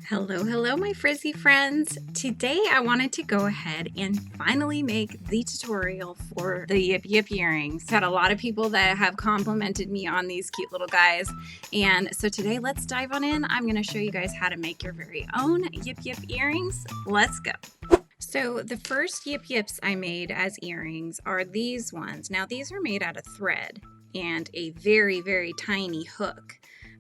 Hello, hello, my frizzy friends. Today I wanted to go ahead and finally make the tutorial for the Yip Yip earrings. Had a lot of people that have complimented me on these cute little guys. And so today let's dive on in. I'm going to show you guys how to make your very own Yip Yip earrings. Let's go. So the first Yip Yips I made as earrings are these ones. Now these are made out of thread and a very, very tiny hook.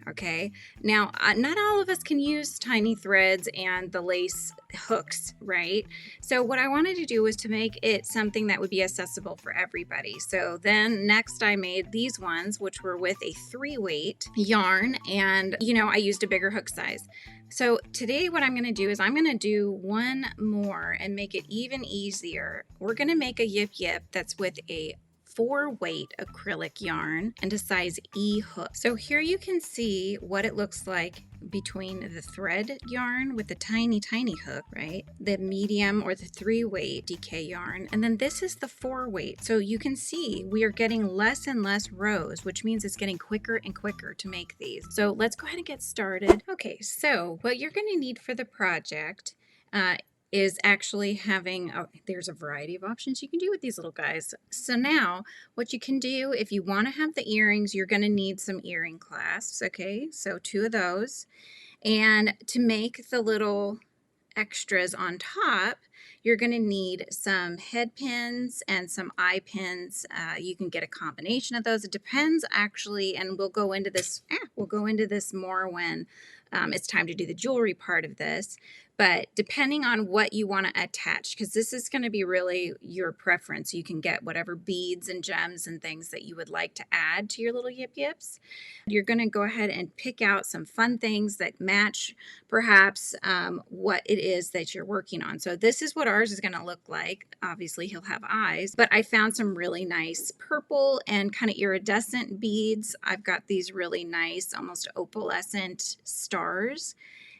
Okay, now not all of us can use tiny threads and the lace hooks, right? So what I wanted to do was to make it something that would be accessible for everybody. So then next I made these ones, which were with a 3-weight yarn, and I used a bigger hook size. So today what I'm going to do is I'm going to do one more and make it even easier. We're going to make a Yip Yip that's with a 4-weight acrylic yarn and a size E hook. So here you can see what it looks like between the thread yarn with the tiny hook, right? The medium or the 3-weight DK yarn. And then this is the 4-weight. So you can see we are getting less and less rows, which means it's getting quicker and quicker to make these. So let's go ahead and get started. Okay, so what you're going to need for the project is actually having, there's a variety of options you can do with these little guys. So now what you can do, if you want to have the earrings, you're going to need some earring clasps. Okay, so 2 of those. And to make the little extras on top, you're going to need some head pins and some eye pins. You can get a combination of those. It depends actually, and we'll go into this more when it's time to do the jewelry part of this. But depending on what you want to attach, because this is going to be really your preference, you can get whatever beads and gems and things that you would like to add to your little Yip Yips. You're going to go ahead and pick out some fun things that match perhaps what it is that you're working on. So this is what ours is going to look like. Obviously he'll have eyes, but I found some really nice purple and kind of iridescent beads. I've got these really nice, almost opalescent stars.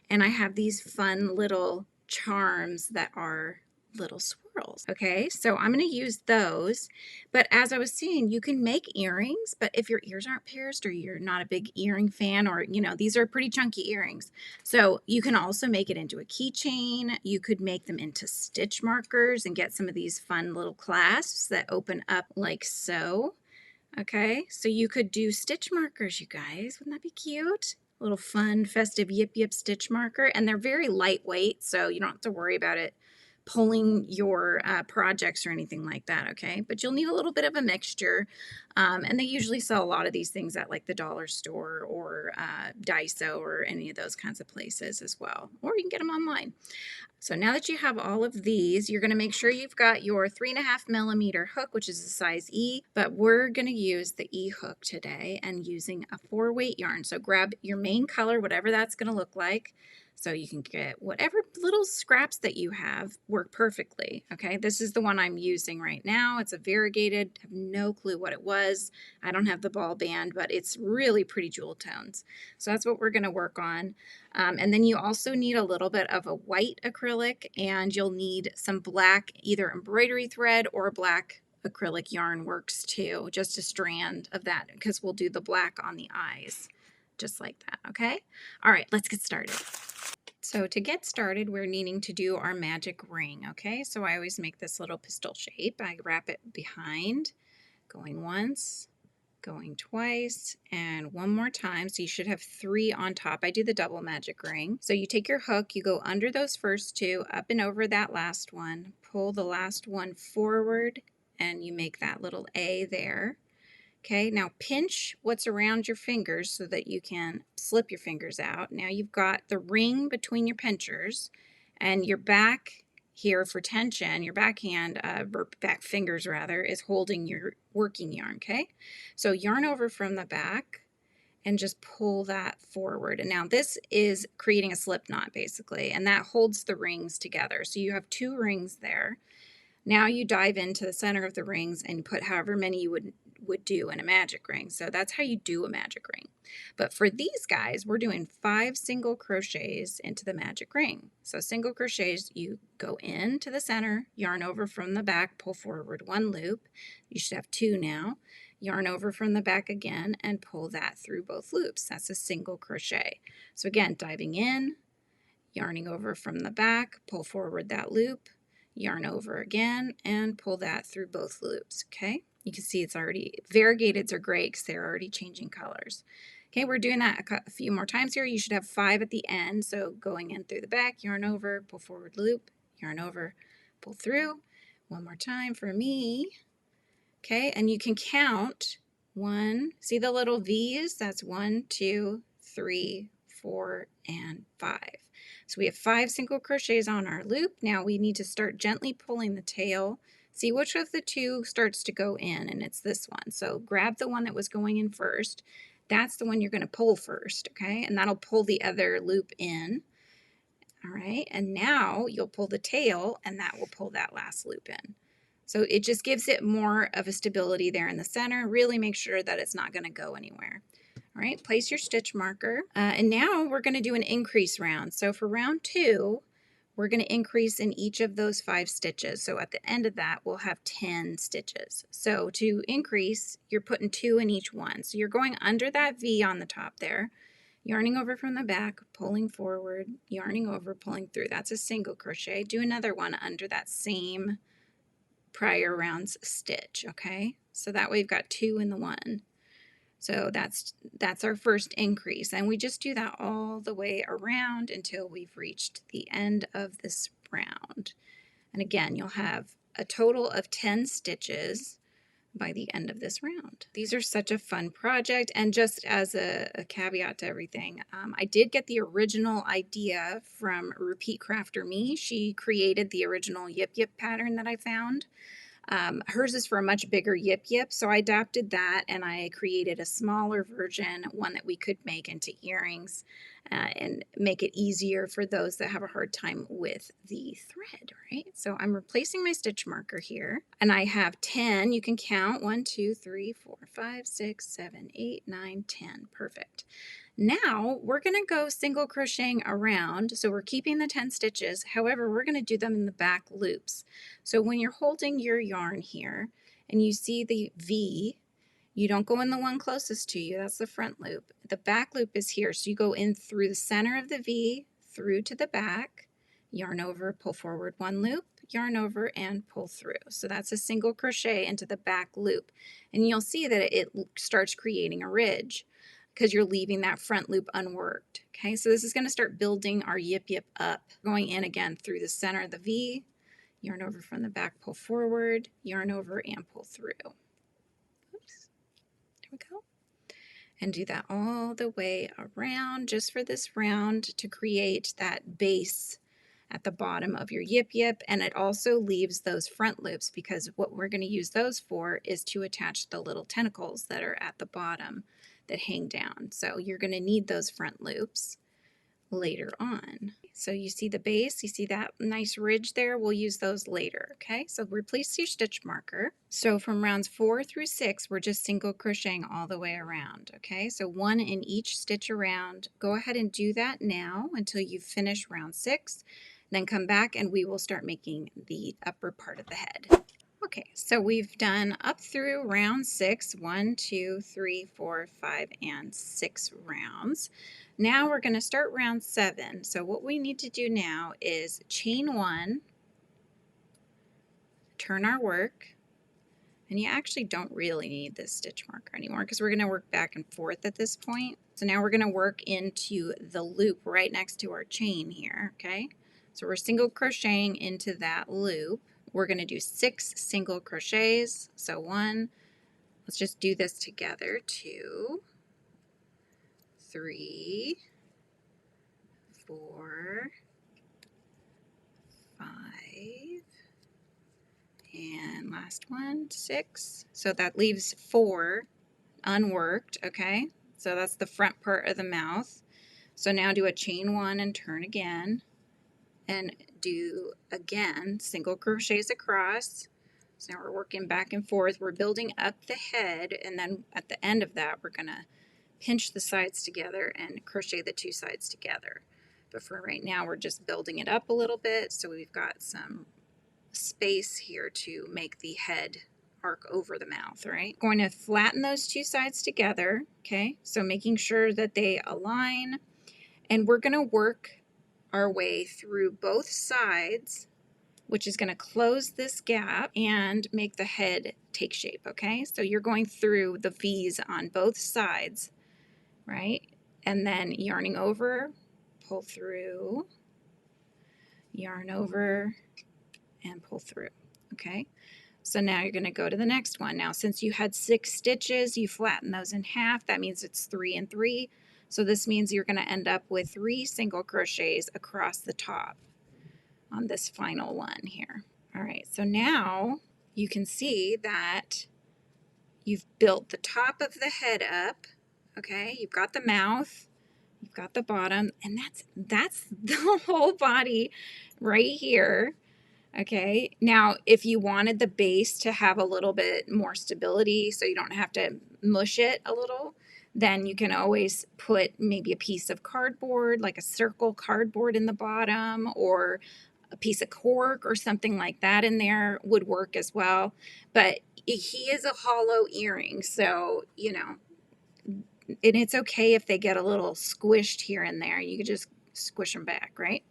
And I have these fun little charms that are little swirls. Okay, so I'm going to use those. But as I was saying, you can make earrings, but if your ears aren't pierced or you're not a big earring fan, or these are pretty chunky earrings. So you can also make it into a keychain. You could make them into stitch markers and get some of these fun little clasps that open up like so. Okay, so you could do stitch markers, you guys. Wouldn't that be cute? Little fun, festive Yip Yip stitch marker. And they're very lightweight, so you don't have to worry about it pulling your projects or anything like that, okay? But you'll need a little bit of a mixture. And they usually sell a lot of these things at like the dollar store or Daiso or any of those kinds of places as well. Or you can get them online. So now that you have all of these, you're going to make sure you've got your 3.5mm hook, which is a size E, but we're going to use the E hook today and using a 4-weight yarn. So grab your main color, whatever that's going to look like. So you can get whatever little scraps that you have work perfectly. Okay, this is the one I'm using right now. It's a variegated, I have no clue what it was. I don't have the ball band, but it's really pretty jewel tones. So that's what we're going to work on. And then you also need a little bit of a white acrylic, and you'll need some black, either embroidery thread or black acrylic yarn works too, just a strand of that, because we'll do the black on the eyes, just like that, okay? All right, let's get started. So to get started, we're needing to do our magic ring, okay? So I always make this little pistol shape. I wrap it behind, going once, going twice, and one more time. So you should have 3 on top. I do the double magic ring. So you take your hook, you go under those first 2, up and over that last one, pull the last one forward, and you make that little A there. Okay, now pinch what's around your fingers so that you can slip your fingers out. Now you've got the ring between your pinchers, and your back here for tension, your backhand, or back fingers rather, is holding your working yarn, okay? So yarn over from the back and just pull that forward. And now this is creating a slip knot basically, and that holds the rings together. So you have 2 rings there. Now you dive into the center of the rings and put however many you would do in a magic ring. So that's how you do a magic ring. But for these guys, we're doing 5 single crochets into the magic ring. So single crochets, you go into the center, yarn over from the back, pull forward 1 loop. You should have 2 now. Yarn over from the back again and pull that through both loops. That's a single crochet. So again, diving in, yarning over from the back, pull forward that loop, yarn over again, and pull that through both loops, okay? You can see it's already, variegateds are great because they're already changing colors. Okay, we're doing that a few more times here. You should have 5 at the end, so going in through the back, yarn over, pull forward loop, yarn over, pull through. One more time for me. Okay, and you can count 1, see the little V's? That's 1, 2, 3, 4, and 5. So we have 5 single crochets on our loop. Now we need to start gently pulling the tail. See which of the 2 starts to go in, and it's this one. So grab the one that was going in first. That's the one you're going to pull first, okay? And that'll pull the other loop in. All right, and now you'll pull the tail, and that will pull that last loop in. So it just gives it more of a stability there in the center. Really make sure that it's not going to go anywhere. All right, place your stitch marker. And now we're going to do an increase round. So for round 2, we're going to increase in each of those 5 stitches. So at the end of that, we'll have 10 stitches. So to increase, you're putting 2 in each one. So you're going under that V on the top there, yarning over from the back, pulling forward, yarning over, pulling through. That's a single crochet. Do another one under that same prior round's stitch, okay? So that way we've got 2 in the 1. So that's our first increase, and we just do that all the way around until we've reached the end of this round. And again, you'll have a total of 10 stitches by the end of this round. These are such a fun project, and just as a caveat to everything, I did get the original idea from Repeat Crafter Me. She created the original Yip Yip pattern that I found. Hers is for a much bigger Yip Yip, so I adapted that and I created a smaller version, one that we could make into earrings and make it easier for those that have a hard time with the thread, right? So I'm replacing my stitch marker here, and I have 10. You can count 1, 2, 3, 4, 5, 6, 7, 8, 9, 10. Perfect. Now we're going to go single crocheting around. So we're keeping the 10 stitches. However, we're going to do them in the back loops. So when you're holding your yarn here and you see the V, you don't go in the one closest to you. That's the front loop. The back loop is here. So you go in through the center of the V, through to the back, yarn over, pull forward 1 loop, yarn over, and pull through. So that's a single crochet into the back loop. And you'll see that it starts creating a ridge because you're leaving that front loop unworked. Okay, so this is going to start building our Yip Yip up. Going in again through the center of the V, yarn over from the back, pull forward, yarn over, and pull through. Oops, there we go. And do that all the way around just for this round to create that base at the bottom of your Yip Yip. And it also leaves those front loops because what we're going to use those for is to attach the little tentacles that are at the bottom that hang down. So you're going to need those front loops later on. So you see the base, you see that nice ridge there? We'll use those later, okay? So replace your stitch marker. So from rounds 4 through 6, we're just single crocheting all the way around, okay? So 1 in each stitch around. Go ahead and do that now until you finish round 6. Then come back and we will start making the upper part of the head. Okay, so we've done up through round 6, 1, 2, 3, 4, 5, and 6 rounds. Now we're going to start round 7. So what we need to do now is chain 1, turn our work, and you actually don't really need this stitch marker anymore because we're going to work back and forth at this point. So now we're going to work into the loop right next to our chain here, okay? So we're single crocheting into that loop. We're going to do 6 single crochets. So 1, let's just do this together. 2, 3, 4, 5, and last one, 6. So that leaves 4 unworked, okay? So that's the front part of the mouth. So now do a chain 1 and turn again. And do again single crochets across. So now we're working back and forth. We're building up the head, and then at the end of that we're going to pinch the sides together and crochet the 2 sides together. But for right now we're just building it up a little bit so we've got some space here to make the head arc over the mouth, right? Going to flatten those 2 sides together, okay? So making sure that they align, and we're going to work our way through both sides, which is going to close this gap and make the head take shape, okay? So you're going through the V's on both sides, right? And then yarning over, pull through, yarn over, and pull through, okay? So now you're going to go to the next one. Now, since you had 6 stitches, you flatten those in half. That means it's 3 and 3. So this means you're going to end up with 3 single crochets across the top on this final one here. All right, so now you can see that you've built the top of the head up, okay? You've got the mouth, you've got the bottom, and that's the whole body right here. Okay, now if you wanted the base to have a little bit more stability so you don't have to mush it a little, then you can always put maybe a piece of cardboard, like a circle cardboard in the bottom, or a piece of cork or something like that in there would work as well. But he is a hollow earring, so, you know, and it's okay if they get a little squished here and there. You could just squish them back, right?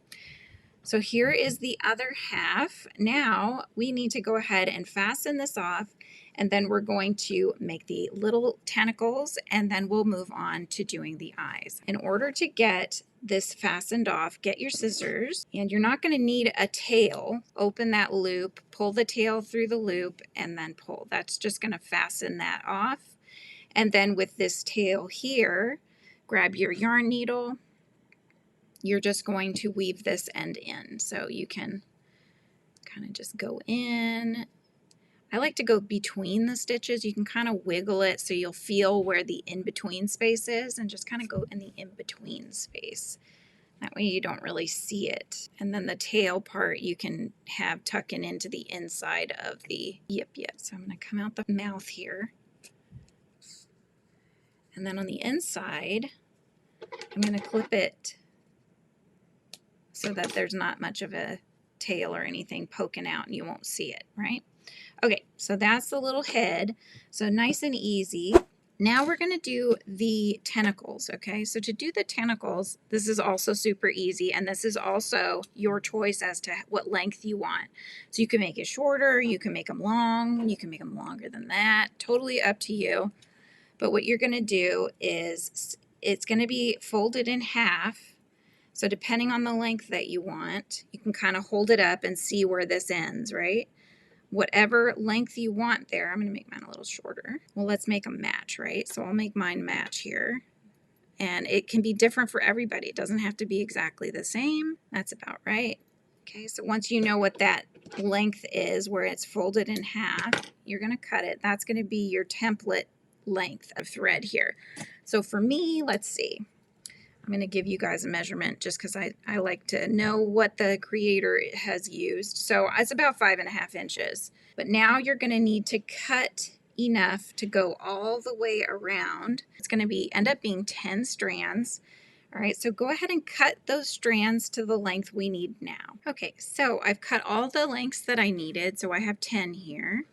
So here is the other half. Now we need to go ahead and fasten this off, and then we're going to make the little tentacles, and then we'll move on to doing the eyes. In order to get this fastened off, get your scissors, and you're not going to need a tail. Open that loop, pull the tail through the loop, and then pull. That's just going to fasten that off. And then with this tail here, grab your yarn needle. You're just going to weave this end in. So you can kind of just go in. I like to go between the stitches. You can kind of wiggle it so you'll feel where the in-between space is, and just kind of go in the in-between space. That way you don't really see it. And then the tail part you can have tucking into the inside of the yip yip. So I'm going to come out the mouth here. And then on the inside, I'm going to clip it so that there's not much of a tail or anything poking out and you won't see it, right? Okay, so that's the little head. So nice and easy. Now we're going to do the tentacles, okay? So to do the tentacles, this is also super easy, and this is also your choice as to what length you want. So you can make it shorter, you can make them long, you can make them longer than that. Totally up to you. But what you're going to do is it's going to be folded in half. So depending on the length that you want, you can kind of hold it up and see where this ends, right? Whatever length you want there. I'm going to make mine a little shorter. Well, let's make them match, right? So I'll make mine match here. And it can be different for everybody. It doesn't have to be exactly the same. That's about right. Okay, so once you know what that length is, where it's folded in half, you're going to cut it. That's going to be your template length of thread here. So for me, let's see. I'm going to give you guys a measurement just because I like to know what the creator has used. So it's about 5.5 inches. But now you're going to need to cut enough to go all the way around. It's going to end up being 10 strands. All right, so go ahead and cut those strands to the length we need now. Okay, so I've cut all the lengths that I needed, so I have 10 here.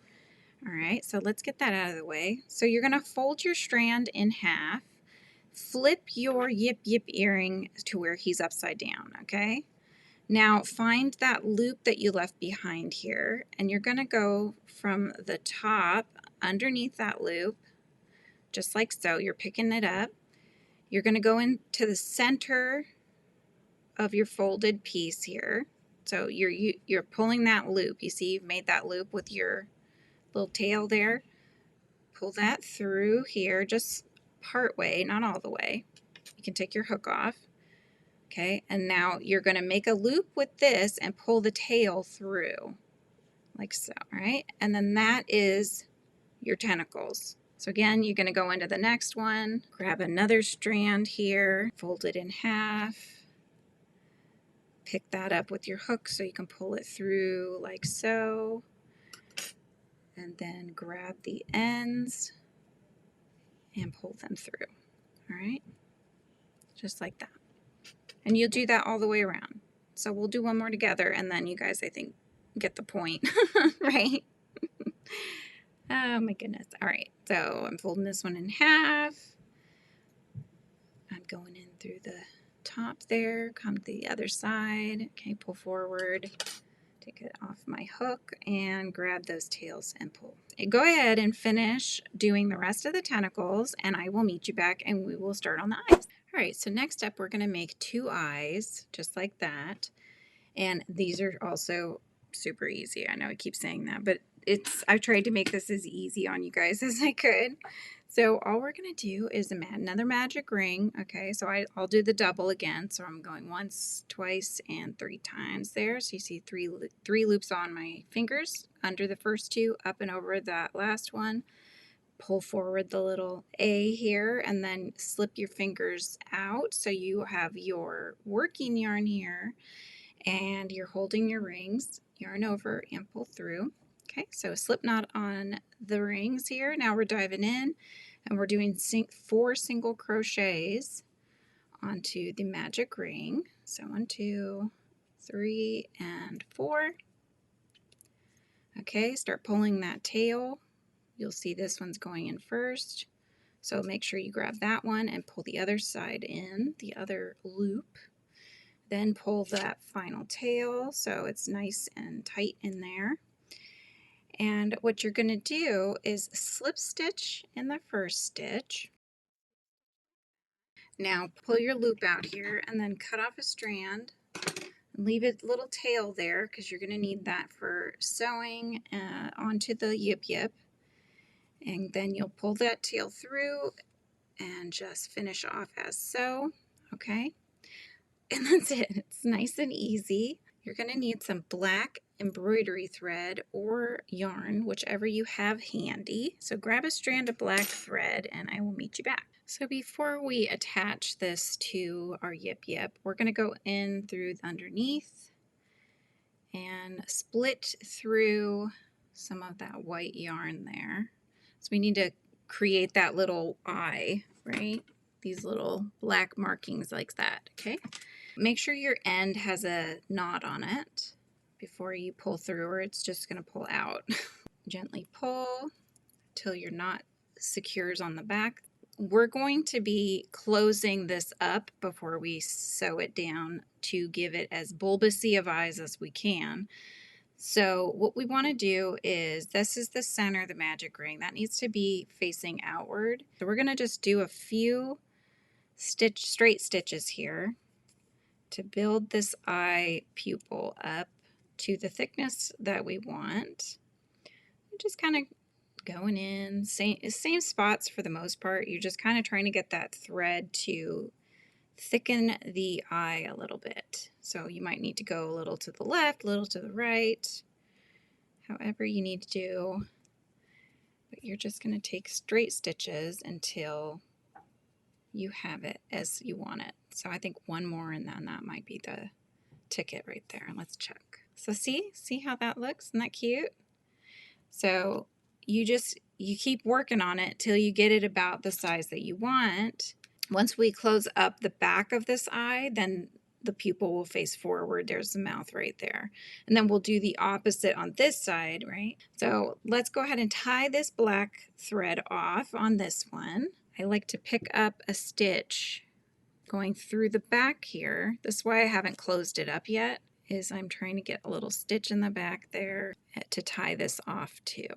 All right, so let's get that out of the way. So you're going to fold your strand in half. Flip your yip yip earring to where he's upside down, okay? Now find that loop that you left behind here, and you're going to go from the top underneath that loop, just like so. You're picking it up. You're going to go into the center of your folded piece here. So you're pulling that loop. You see you've made that loop with your little tail there. Pull that through here, just part way, not all the way. You can take your hook off. Okay, and now you're going to make a loop with this and pull the tail through like so, right? And then that is your tentacles. So again, you're going to go into the next one, grab another strand here, fold it in half, pick that up with your hook so you can pull it through like so, and then grab the ends and pull them through. All right, just like that. And you'll do that all the way around. So we'll do one more together, and then you guys, I think, get the point, right? Oh my goodness. All right, so I'm folding this one in half. I'm going in through the top there, come to the other side. Okay, pull forward, take it off my hook, and grab those tails and pull. And go ahead and finish doing the rest of the tentacles, and I will meet you back and we will start on the eyes. All right, so next up we're going to make 2 eyes, just like that. And these are also super easy. I know I keep saying that, but I tried to make this as easy on you guys as I could. So all we're going to do is add another magic ring. Okay, so I'll do the double again. So I'm going once, twice, and 3 times there. So you see three loops on my fingers, under the first 2, up and over that last one. Pull forward the little A here, and then slip your fingers out so you have your working yarn here, and you're holding your rings, yarn over and pull through. Okay, so a slip knot on the rings here. Now we're diving in and we're doing 4 single crochets onto the magic ring. So 1, 2, 3, and 4. Okay, start pulling that tail. You'll see this one's going in first. So make sure you grab that one and pull the other side in, the other loop. Then pull that final tail so it's nice and tight in there. And what you're going to do is slip stitch in the first stitch. Now pull your loop out here and then cut off a strand. Leave a little tail there because you're going to need that for sewing onto the yip yip. And then you'll pull that tail through and just finish off as so. Okay, and that's it. It's nice and easy. You're going to need some black embroidery thread or yarn, whichever you have handy. So grab a strand of black thread and I will meet you back. So before we attach this to our yip yip, we're going to go in through underneath and split through some of that white yarn there. So we need to create that little eye, right? These little black markings like that, okay? Make sure your end has a knot on it before you pull through or it's just going to pull out. Gently pull till your knot secures on the back. We're going to be closing this up before we sew it down to give it as bulbousy of eyes as we can. So what we want to do is, this is the center of the magic ring. That needs to be facing outward. So we're going to just do a few straight stitches here to build this eye pupil up to the thickness that we want. Just kind of going in, same spots for the most part. You're just kind of trying to get that thread to thicken the eye a little bit. So you might need to go a little to the left, a little to the right, however you need to do. But you're just going to take straight stitches until you have it as you want it. So I think one more and then that might be the ticket right there. Let's check. So see how that looks? Isn't that cute? So you keep working on it till you get it about the size that you want. Once we close up the back of this eye, then the pupil will face forward. There's the mouth right there. And then we'll do the opposite on this side, right? So let's go ahead and tie this black thread off on this one. I like to pick up a stitch going through the back here. This is why I haven't closed it up yet, is I'm trying to get a little stitch in the back there to tie this off to.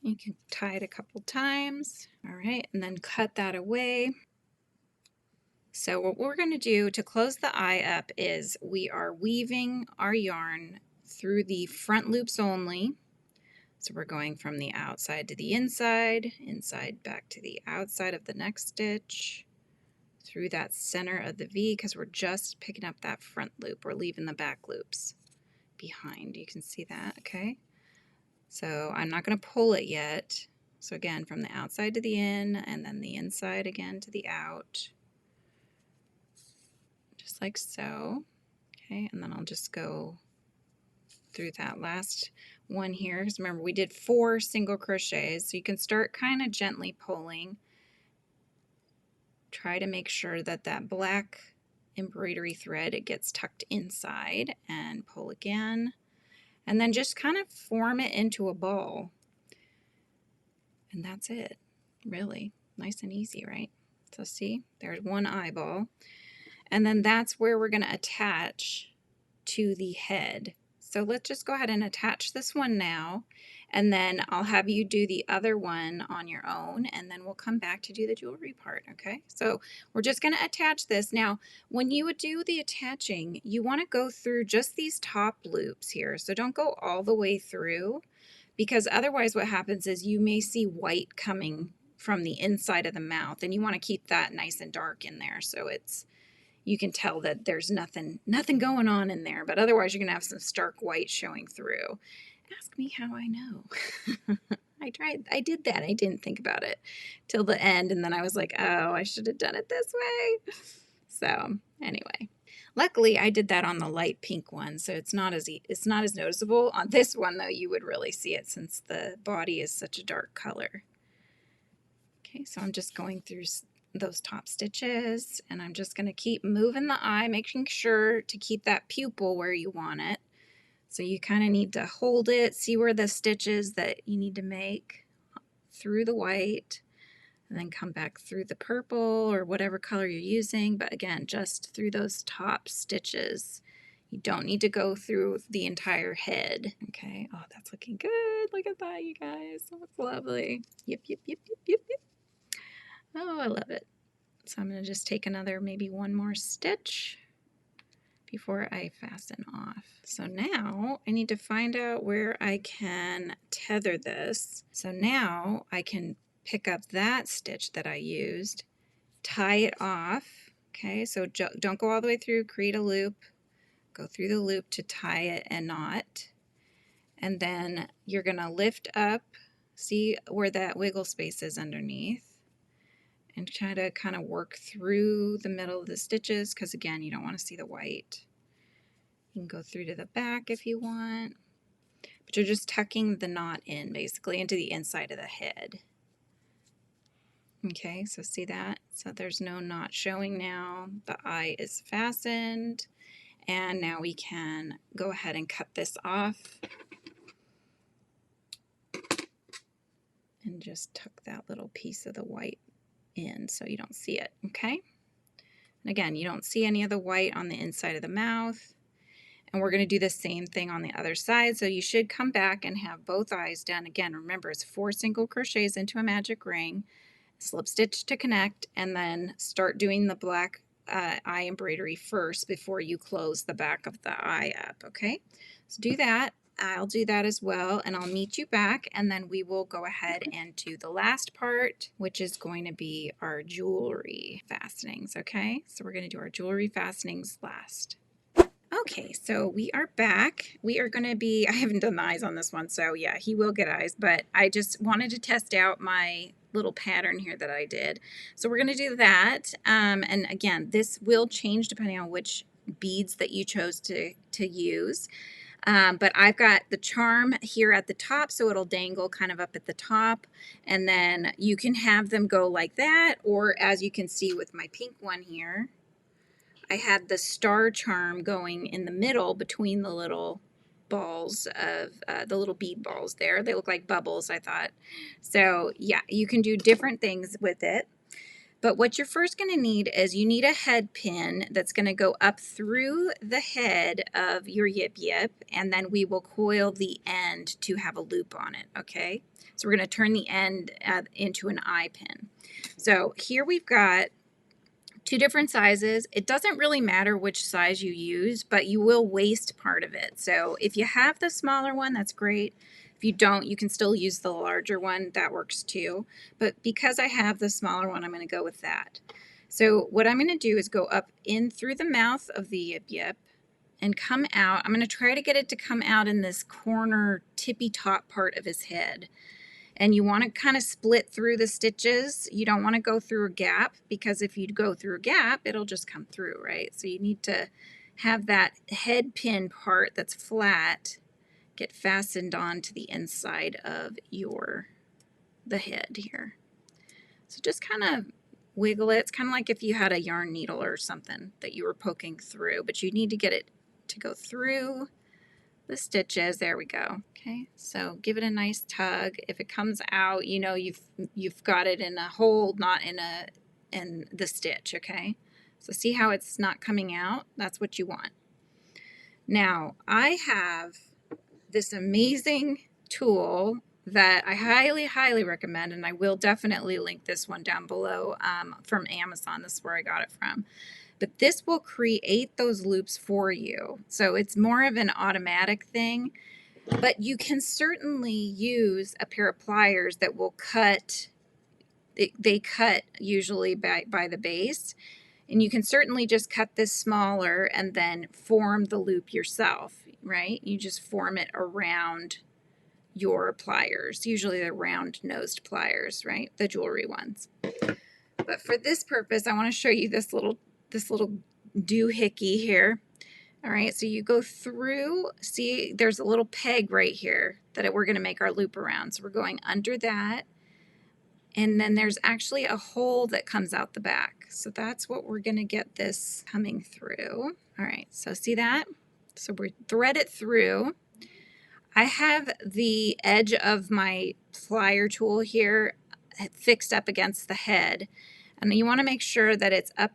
You can tie it a couple times. All right, and then cut that away. So what we're going to do to close the eye up is we are weaving our yarn through the front loops only. So we're going from the outside to the inside back to the outside of the next stitch, through that center of the V, because we're just picking up that front loop. We're leaving the back loops behind. You can see that, okay? So I'm not going to pull it yet. So again, from the outside to the in, and then the inside again to the out. Just like so. Okay, and then I'll just go through that last one here. Because remember, we did 4 single crochets. So you can start kind of gently pulling. Try to make sure that that black embroidery thread, it gets tucked inside, and pull again. And then just kind of form it into a ball. And that's it, really. Nice and easy, right? So see, there's one eyeball. And then that's where we're going to attach to the head. So let's just go ahead and attach this one now, and then I'll have you do the other one on your own, and then we'll come back to do the jewelry part, okay? So we're just going to attach this. Now, when you would do the attaching, you want to go through just these top loops here. So don't go all the way through, because otherwise what happens is you may see white coming from the inside of the mouth, and you want to keep that nice and dark in there so you can tell that there's nothing going on in there, but otherwise you're going to have some stark white showing through. Ask me how I know. I did that. I didn't think about it till the end, and then I was like, oh, I should have done it this way. So anyway, luckily I did that on the light pink one, so it's not as noticeable. On this one though, you would really see it since the body is such a dark color. Okay, so I'm just going through those top stitches, and I'm just going to keep moving the eye, making sure to keep that pupil where you want it. So you kind of need to hold it, see where the stitches that you need to make through the white, and then come back through the purple or whatever color you're using. But again, just through those top stitches. You don't need to go through the entire head. Okay, oh, that's looking good. Look at that, you guys. That's lovely. Yip, yip, yip, yip, yip, yip. Oh, I love it. So I'm going to just take another, maybe one more stitch before I fasten off. So now I need to find out where I can tether this. So now I can pick up that stitch that I used, tie it off. Okay, so don't go all the way through, create a loop, go through the loop to tie it and knot. And then you're going to lift up, see where that wiggle space is underneath, and try to kind of work through the middle of the stitches, because again, you don't want to see the white. You can go through to the back if you want, but you're just tucking the knot in basically into the inside of the head. Okay, so see that? So there's no knot showing now. The eye is fastened, and now we can go ahead and cut this off and just tuck that little piece of the white in so you don't see it, okay? And again, you don't see any of the white on the inside of the mouth. And we're going to do the same thing on the other side. So you should come back and have both eyes done. Again, remember, it's 4 single crochets into a magic ring, slip stitch to connect, and then start doing the black eye embroidery first before you close the back of the eye up, okay? So do that. I'll do that as well, and I'll meet you back, and then we will go ahead and do the last part, which is going to be our jewelry fastenings, okay? So we're going to do our jewelry fastenings last. Okay, so we are back. We are going to be, I haven't done the eyes on this one, so yeah, he will get eyes, but I just wanted to test out my little pattern here that I did. So we're going to do that. And again, this will change depending on which beads that you chose to use. But I've got the charm here at the top, so it'll dangle kind of up at the top. And then you can have them go like that, or as you can see with my pink one here, I had the star charm going in the middle between the little balls of the little bead balls there. They look like bubbles, I thought. So yeah, you can do different things with it. But what you're first going to need is you need a head pin that's going to go up through the head of your Yip Yip, and then we will coil the end to have a loop on it, okay? So we're going to turn the end into an eye pin. So here we've got 2 different sizes. It doesn't really matter which size you use, but you will waste part of it. So if you have the smaller one, that's great. If you don't, you can still use the larger one. That works too. But because I have the smaller one, I'm going to go with that. So what I'm going to do is go up in through the mouth of the Yip Yip and come out. I'm going to try to get it to come out in this corner tippy top part of his head. And you want to kind of split through the stitches. You don't want to go through a gap, because if you go through a gap, it'll just come through, right? So you need to have that head pin part that's flat get fastened onto the inside of the head here. So just kind of wiggle it. It's kind of like if you had a yarn needle or something that you were poking through, but you need to get it to go through the stitches. There we go. Okay, so give it a nice tug. If it comes out, you know you've got it in a hold, not in the stitch. Okay, So see how it's not coming out? That's what you want. Now, I have this amazing tool that I highly, highly recommend, and I will definitely link this one down below from Amazon. This is where I got it from. But this will create those loops for you. So it's more of an automatic thing, but you can certainly use a pair of pliers that will cut. They cut usually by the base, and you can certainly just cut this smaller and then form the loop yourself, right? You just form it around your pliers. Usually they're round nosed pliers, right? The jewelry ones. But for this purpose, I want to show you this little doohickey here. All right, so you go through, see there's a little peg right here that we're going to make our loop around. So we're going under that. And then there's actually a hole that comes out the back. So that's what we're going to get this coming through. All right, so see that? So we thread it through. I have the edge of my plier tool here fixed up against the head. And you want to make sure that it's up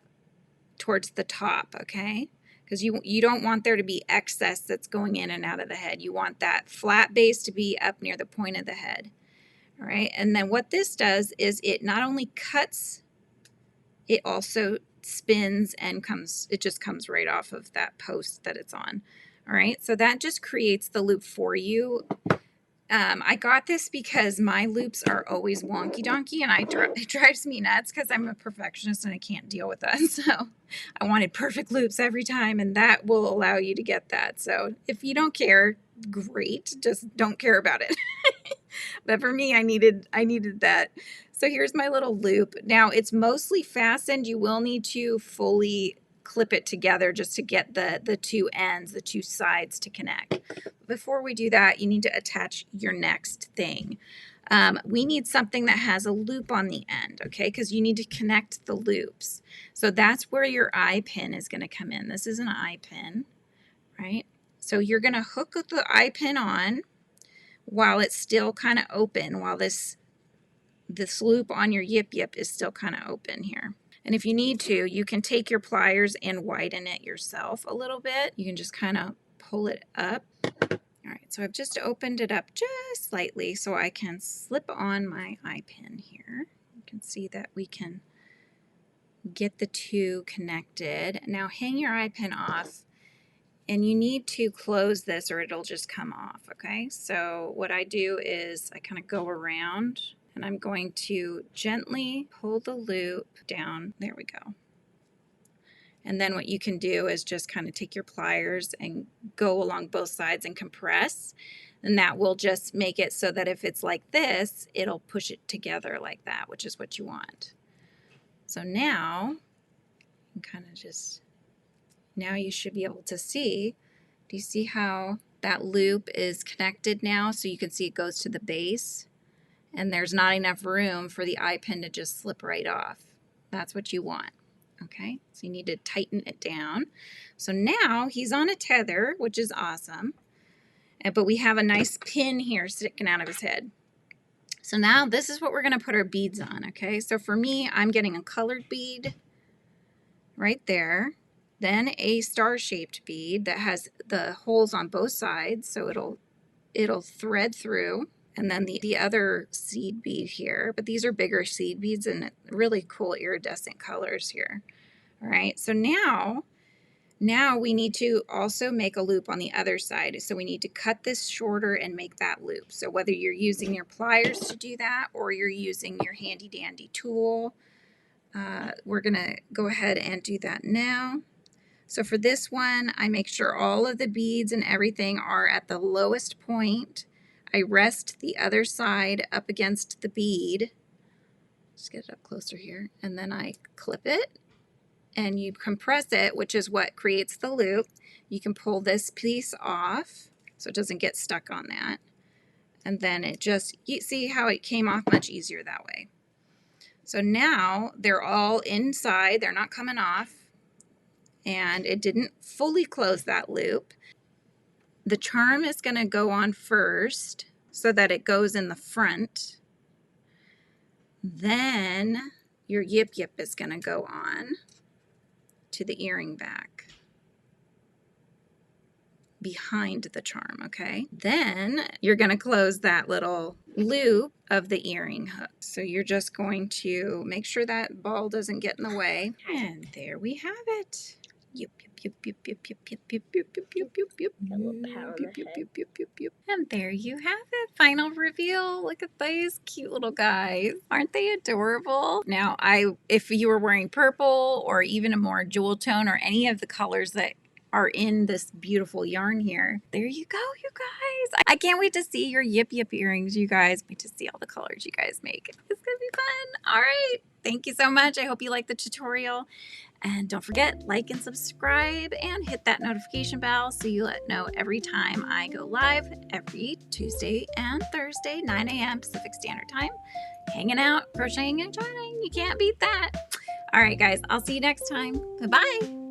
towards the top, okay? Because you don't want there to be excess that's going in and out of the head. You want that flat base to be up near the point of the head. All right, and then what this does is it not only cuts, it also spins and it just comes right off of that post that it's on. All right, so that just creates the loop for you. I got this because my loops are always wonky donkey, and it drives me nuts because I'm a perfectionist and I can't deal with that. So I wanted perfect loops every time, and that will allow you to get that. So if you don't care, great, just don't care about it. But for me, I needed that. So here's my little loop. Now it's mostly fastened. You will need to fully clip it together just to get the two ends, the two sides to connect. Before we do that, you need to attach your next thing. We need something that has a loop on the end, okay? Because you need to connect the loops. So that's where your eye pin is going to come in. This is an eye pin, right? So you're going to hook the eye pin on while it's still kind of open, while this loop on your Yip Yip is still kind of open here. And if you need to, you can take your pliers and widen it yourself a little bit. You can just kind of pull it up. All right, so I've just opened it up just slightly so I can slip on my eye pin here. You can see that we can get the two connected. Now hang your eye pin off. And you need to close this or it'll just come off, okay? So what I do is I kind of go around and I'm going to gently pull the loop down. There we go. And then what you can do is just kind of take your pliers and go along both sides and compress. And that will just make it so that if it's like this, it'll push it together like that, which is what you want. So now, you can kind of just... Now you should be able to see, do you see how that loop is connected now? So you can see it goes to the base and there's not enough room for the eye pin to just slip right off. That's what you want, okay? So you need to tighten it down. So now he's on a tether, which is awesome, but we have a nice pin here sticking out of his head. So now this is what we're gonna put our beads on, okay? So for me, I'm getting a colored bead right there. Then a star-shaped bead that has the holes on both sides, so it'll thread through. And then the other seed bead here, but these are bigger seed beads and really cool iridescent colors here. All right, so now we need to also make a loop on the other side. So we need to cut this shorter and make that loop. So whether you're using your pliers to do that or you're using your handy dandy tool, we're gonna go ahead and do that now. So for this one, I make sure all of the beads and everything are at the lowest point. I rest the other side up against the bead. Just get it up closer here. And then I clip it and you compress it, which is what creates the loop. You can pull this piece off so it doesn't get stuck on that. And then it just, you see how it came off much easier that way. So now they're all inside, they're not coming off. And it didn't fully close that loop. The charm is going to go on first so that it goes in the front. Then your Yip Yip is going to go on. to the earring back behind the charm, okay? Then you're going to close that little loop of the earring hook. So you're just going to make sure that ball doesn't get in the way. And there we have it. Yip, yip, yip, yip, yip, yip, yip, yip, yip, yip, yip, yip, yip. And there you have it. Final reveal. Look at these cute little guys. Aren't they adorable? Now, if you were wearing purple or even a more jewel tone or any of the colors that are in this beautiful yarn here, there you go, you guys. I can't wait to see your Yip Yip earrings, you guys. Wait to see all the colors you guys make. It's gonna be fun. All right, thank you so much. I hope you liked the tutorial, and don't forget, like and subscribe and hit that notification bell so you know every time I go live every Tuesday and Thursday, 9 a.m. Pacific Standard Time, hanging out, crocheting and yarning. You can't beat that. All right, guys, I'll see you next time. Bye-bye.